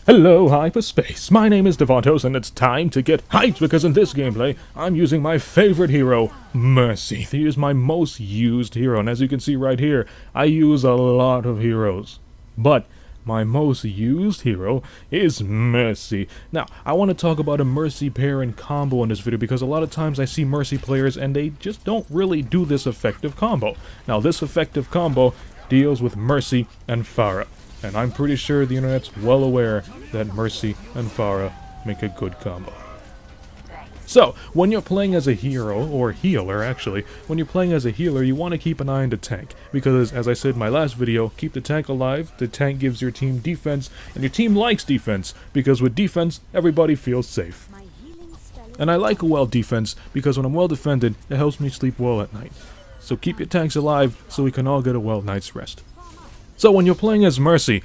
Hello, hyperspace. My name is Davontos, and it's time to get hyped because in this gameplay, I'm using my favorite hero, Mercy. He is my most used hero, and as you can see right here, I use a lot of heroes. But my most used hero is Mercy. Now, I want to talk about a Mercy pair and combo in this video because a lot of times I see Mercy players and they just don't really do this effective combo. Now, this effective combo deals with Mercy and Pharah. And I'm pretty sure the internet's well aware that Mercy and Pharah make a good combo. So, when you're playing as a hero, or healer actually, when you're playing as a healer, you want to keep an eye on the tank. Because, as I said in my last video, keep the tank alive, the tank gives your team defense, and your team likes defense, because with defense, everybody feels safe. And I like a well defense, because when I'm well defended, it helps me sleep well at night. So keep your tanks alive, so we can all get a well night's rest. So when you're playing as Mercy,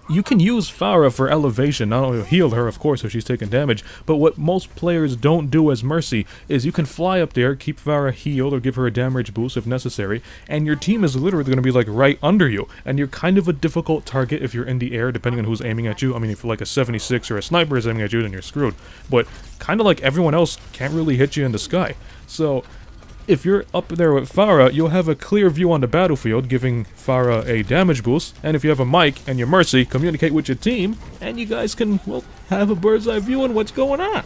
you can use Pharah for elevation, not only heal her of course if she's taking damage, but what most players don't do as Mercy is you can fly up there, keep Pharah healed or give her a damage boost if necessary, and your team is literally going to be like right under you, and you're kind of a difficult target if you're in the air depending on who's aiming at you. I mean, if like a 76 or a sniper is aiming at you, then you're screwed, but kind of like everyone else can't really hit you in the sky. So if you're up there with Pharah, you'll have a clear view on the battlefield, giving Pharah a damage boost, and if you have a mic and your Mercy, communicate with your team, and you guys can, well, have a bird's eye view on what's going on.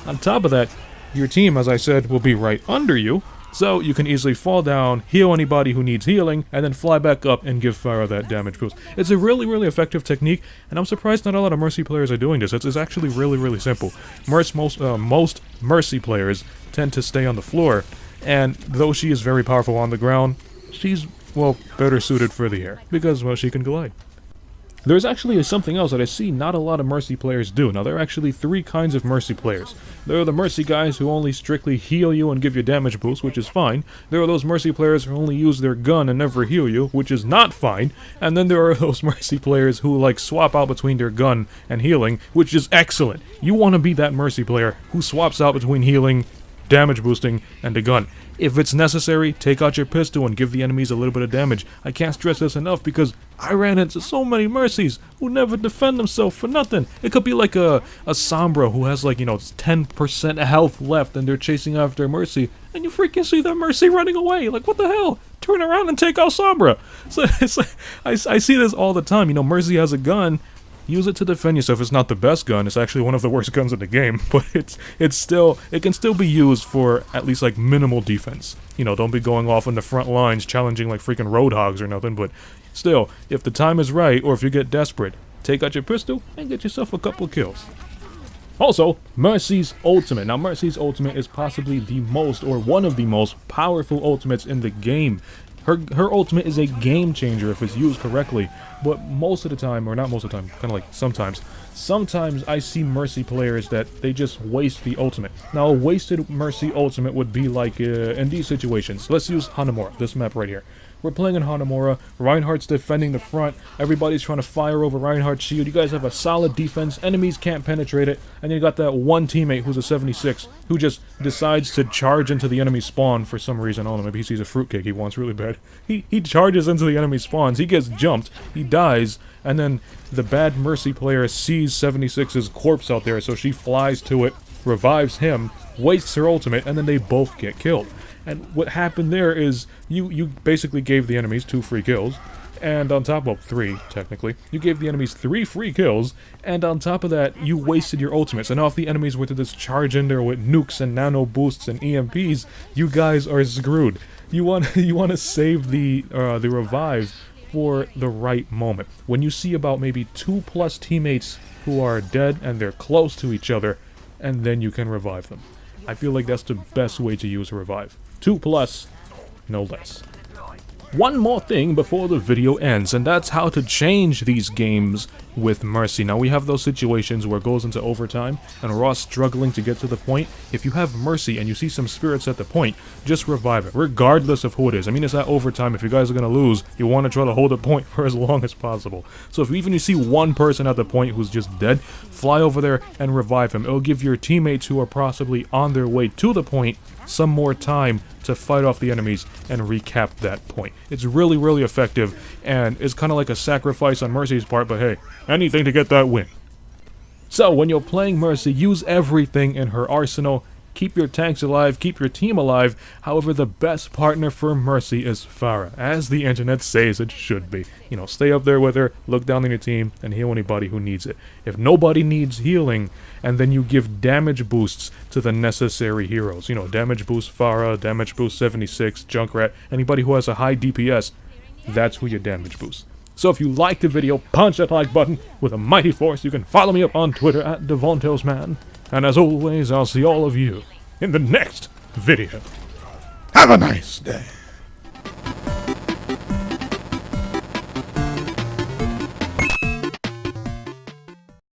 On top of that, your team, as I said, will be right under you, so you can easily fall down, heal anybody who needs healing, and then fly back up and give Pharah that damage boost. It's a really effective technique, and I'm surprised not a lot of Mercy players are doing this. It's actually really simple. Most Mercy players tend to stay on the floor, and though she is very powerful on the ground, she's, well, better suited for the air, because, well, she can glide. There's actually something else that I see not a lot of Mercy players do. Now, there are actually three kinds of Mercy players. There are the Mercy guys who only strictly heal you and give you damage boost, which is fine. There are those Mercy players who only use their gun and never heal you, which is not fine. And then there are those Mercy players who, like, swap out between their gun and healing, which is excellent. You want to be that Mercy player who swaps out between healing, damage boosting, and a gun. If it's necessary, take out your pistol and give the enemies a little bit of damage. I can't stress this enough because I ran into so many Mercies who never defend themselves for nothing. It could be like a Sombra who has, like, you know, 10% health left and they're chasing after Mercy, and you freaking see that Mercy running away. Like, what the hell? Turn around and take out Sombra. So it's like, I see this all the time. You know, Mercy has a gun. Use it to defend yourself. It's not the best gun. It's actually one of the worst guns in the game, but it can still be used for at least like minimal defense. You know, don't be going off on the front lines challenging like freaking roadhogs or nothing, but still, if the time is right or if you get desperate, take out your pistol and get yourself a couple kills. Also, Mercy's ultimate. Now, Mercy's ultimate is possibly the most, or one of the most powerful ultimates in the game. Her ultimate is a game changer if it's used correctly, but most of the time, or not most of the time, kind of like sometimes I see Mercy players that they just waste the ultimate. Now, a wasted Mercy ultimate would be like in these situations. Let's use Hanamura, this map right here. We're playing in Hanamura, Reinhardt's defending the front, everybody's trying to fire over Reinhardt's shield, you guys have a solid defense, enemies can't penetrate it, and you got that one teammate who's a 76, who just decides to charge into the enemy spawn for some reason. I don't know, maybe he sees a fruitcake he wants really bad. He charges into the enemy spawns, he gets jumped, he dies, and then the bad Mercy player sees 76's corpse out there, so she flies to it, revives him, wastes her ultimate, and then they both get killed. And what happened there is you basically gave the enemies 2 free kills, and on top of 3 technically, you gave the enemies 3 free kills, and on top of that, you wasted your ultimates. And now if the enemies were to just charge in there with nukes and nano boosts and EMPs, you guys are screwed. You want to save the revive for the right moment. When you see about maybe 2+ teammates who are dead and they're close to each other, and then you can revive them. I feel like that's the best way to use a revive. 2+, no less. One more thing before the video ends, and that's how to change these games with Mercy. Now, we have those situations where it goes into overtime, and we're all struggling to get to the point. If you have Mercy and you see some spirits at the point, just revive it, regardless of who it is. I mean, it's at overtime. If you guys are going to lose, you want to try to hold the point for as long as possible. So if you see one person at the point who's just dead, fly over there and revive him. It'll give your teammates who are possibly on their way to the point some more time to fight off the enemies and recap that point. It's really effective, and it's kind of like a sacrifice on Mercy's part, but hey, anything to get that win. So when you're playing Mercy, use everything in her arsenal. Keep your tanks alive, keep your team alive. However, the best partner for Mercy is Pharah, as the internet says it should be. You know, stay up there with her, look down on your team, and heal anybody who needs it. If nobody needs healing, and then you give damage boosts to the necessary heroes. You know, damage boost Pharah, damage boost 76, Junkrat, anybody who has a high DPS, that's who you damage boost. So if you liked the video, punch that like button with a mighty force. You can follow me up on Twitter at DavontosMan. And as always, I'll see all of you in the next video. Have a nice day.